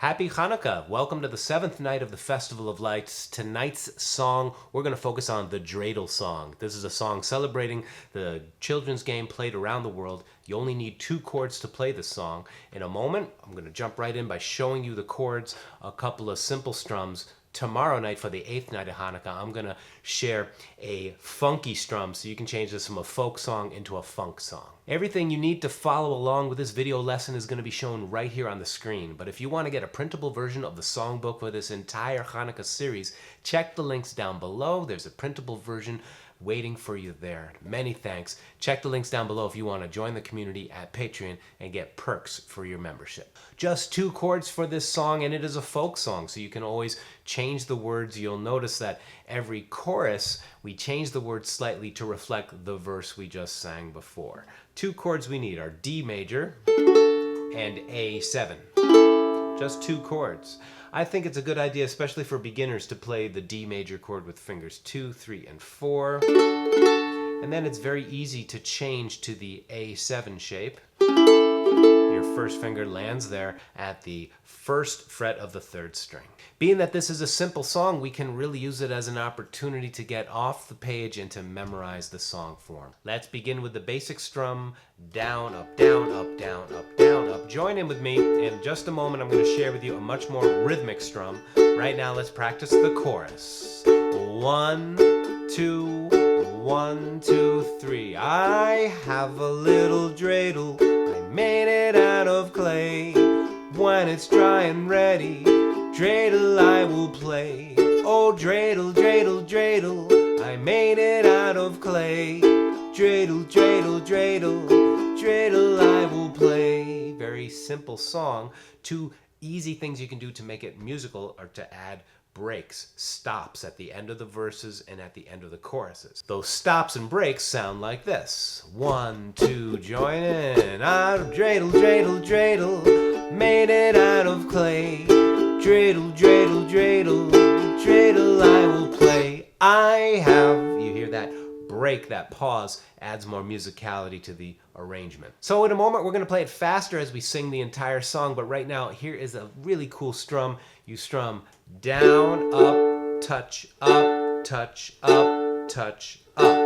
Happy Hanukkah! Welcome to the 7th night of the Festival of Lights. Tonight's song, we're going to focus on the Dreidel song. This is a song celebrating the children's game played around the world. You only need 2 chords to play this song. In a moment, I'm going to jump right in by showing you the chords, a couple of simple strums. Tomorrow night, for the 8th night of Hanukkah, I'm going to share a funky strum so you can change this from a folk song into a funk song. Everything you need to follow along with this video lesson is going to be shown right here on the screen. But if you want to get a printable version of the songbook for this entire Hanukkah series, check the links down below. There's a printable version waiting for you there. Many thanks. Check the links down below if you want to join the community at Patreon and get perks for your membership. Just 2 chords for this song, and it is a folk song, so you can always change the words. You'll notice that every chorus, we change the words slightly to reflect the verse we just sang before. 2 chords we need are D major and A7. Just 2 chords. I think it's a good idea, especially for beginners, to play the D major chord with fingers 2, 3, and 4. And then it's very easy to change to the A7 shape. Your first finger lands there at the 1st fret of the 3rd string. Being that this is a simple song, we can really use it as an opportunity to get off the page and to memorize the song form. Let's begin with the basic strum, down, up, down, up, down, up, down, up. Join in with me. In just a moment, I'm going to share with you a much more rhythmic strum. Right now, let's practice the chorus. 1, 2, 1, 2, 3. I have a little dreidel. I made it out of clay. When it's dry and ready, dreidel I will play. Oh, dreidel, dreidel, dreidel, I made it out of clay. Dreidel, dreidel, dreidel, dreidel I will play. Very simple song. 2 easy things you can do to make it musical are to add breaks, stops at the end of the verses and at the end of the choruses. Those stops and breaks sound like this. 1, 2, join in. Out of dreidel, dreidel, dreidel, made it out of clay. Dreidel, dreidel, dreidel, dreidel I will play. I have, you hear that break, that pause, adds more musicality to the arrangement. So in a moment, we're going to play it faster as we sing the entire song, but right now, here is a really cool strum. You strum down, up, touch, up, touch, up, touch, up.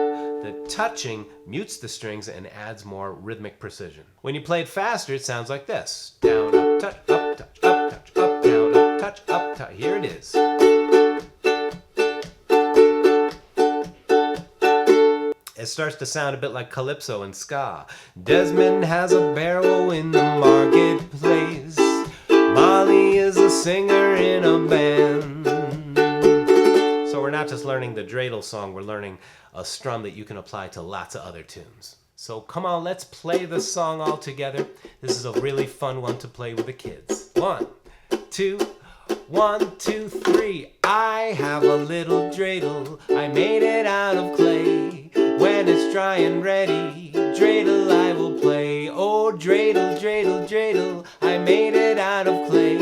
The touching mutes the strings and adds more rhythmic precision. When you play it faster, it sounds like this. Down, up, touch, up, touch, up, touch, up, down, up, touch, up, touch. Here it is. It starts to sound a bit like Calypso and ska. Desmond has a barrow in the marketplace. Molly is a singer in a band. So we're not just learning the dreidel song, we're learning a strum that you can apply to lots of other tunes. So come on, let's play the song all together. This is a really fun one to play with the kids. 1, 2, 1, 2, 3. I have a little dreidel. I made it out of clay. When it's dry and ready, dreidel I will play. Oh, dreidel, dreidel, dreidel, I made it out of clay.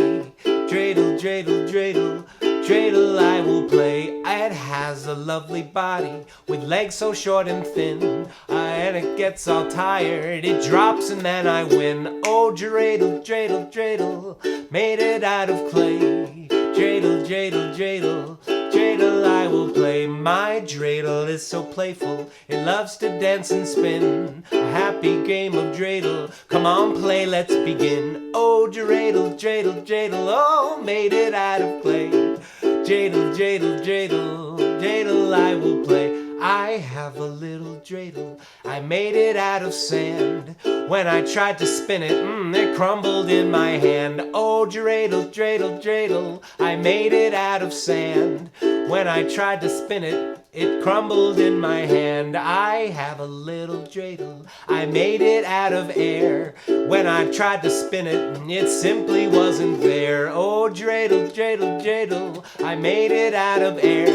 Dreidel, dreidel, dreidel, dreidel I will play. It has a lovely body with legs so short and thin, and it gets all tired, it drops and then I win. Oh, dreidel, dreidel, dreidel, made it out of clay. Dreidel, dreidel, dreidel, dreidel I will play. My dreidel is so playful, it loves to dance and spin. A happy game of dreidel, come on play, let's begin. Oh, dreidel, dreidel, dreidel, oh, made it out of clay. Dreidel, dreidel, dreidel, dreidel I will play. I have a little dreidel, I made it out of sand. When I tried to spin it, it crumbled in my hand. Oh, dreidel, dreidel, dreidel, I made it out of sand. When I tried to spin it, it crumbled in my hand. I have a little dreidel, I made it out of air. When I tried to spin it, it simply wasn't there. Oh, dreidel, dreidel, dreidel, I made it out of air.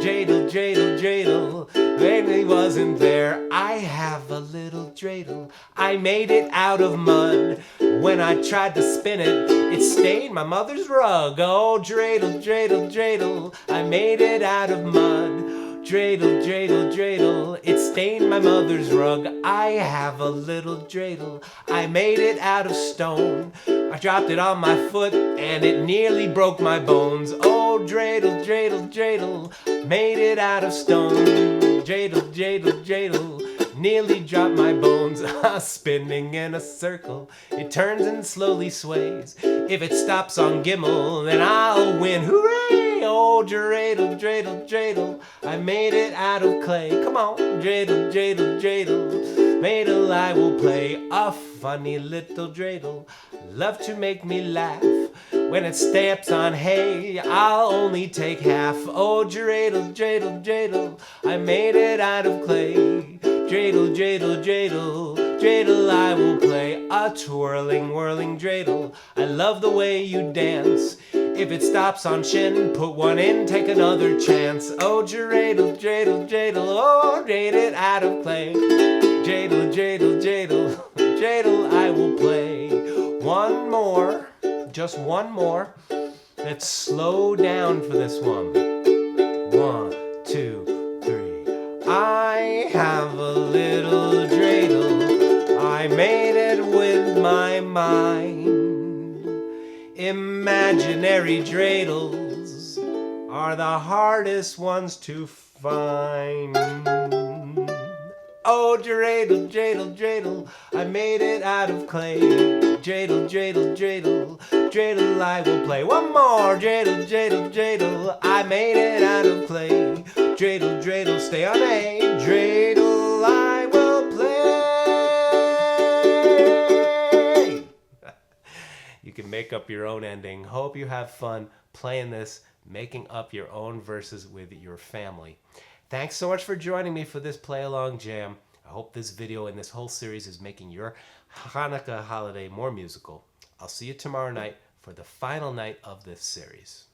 Dreidel, dreidel, dreidel, really wasn't there. I have a little dreidel, I made it out of mud. When I tried to spin it, it stained my mother's rug. Oh, dreidel, dreidel, dreidel, I made it out of mud. Dreidel, dreidel, dreidel, it stained my mother's rug. I have a little dreidel, I made it out of stone. I dropped it on my foot and it nearly broke my bones. Oh, dreidel, dreidel, dreidel, made it out of stone. Dreidel, dreidel, dreidel, nearly dropped my bones. Spinning in a circle, it turns and slowly sways. If it stops on Gimel, then I'll win. Hooray! Oh, dreidel, dreidel, dreidel, I made it out of clay. Come on, dreidel, dreidel, dreidel, dreidel, I will play. A funny little dreidel, love to make me laugh. When it steps on hay, I'll only take half. Oh, dreidel, dreidel, dreidel, I made it out of clay. Dreidel, dreidel, dreidel, dreidel, I will play. A twirling, whirling dreidel, I love the way you dance. If it stops on shin, put one in, take another chance. Oh, dreidel, dreidel, dreidel, oh, made it out of clay. Dreidel, dreidel, dreidel, dreidel, I will play. One more, just one more. Let's slow down for this one. 1, 2, 3. I have a little dreidel, I made it with my mind. Imaginary dreidels are the hardest ones to find. Oh, dreidel, dreidel, dreidel, I made it out of clay. Dreidel, dreidel, dreidel, dreidel, I will play. One more, dreidel, dreidel, dreidel, I made it out of clay. Dreidel, dreidel, stay on A. Dreidel, I will play. You can make up your own ending. Hope you have fun playing this, making up your own verses with your family. Thanks so much for joining me for this play-along jam. I hope this video and this whole series is making your Hanukkah holiday more musical. I'll see you tomorrow night for the final night of this series.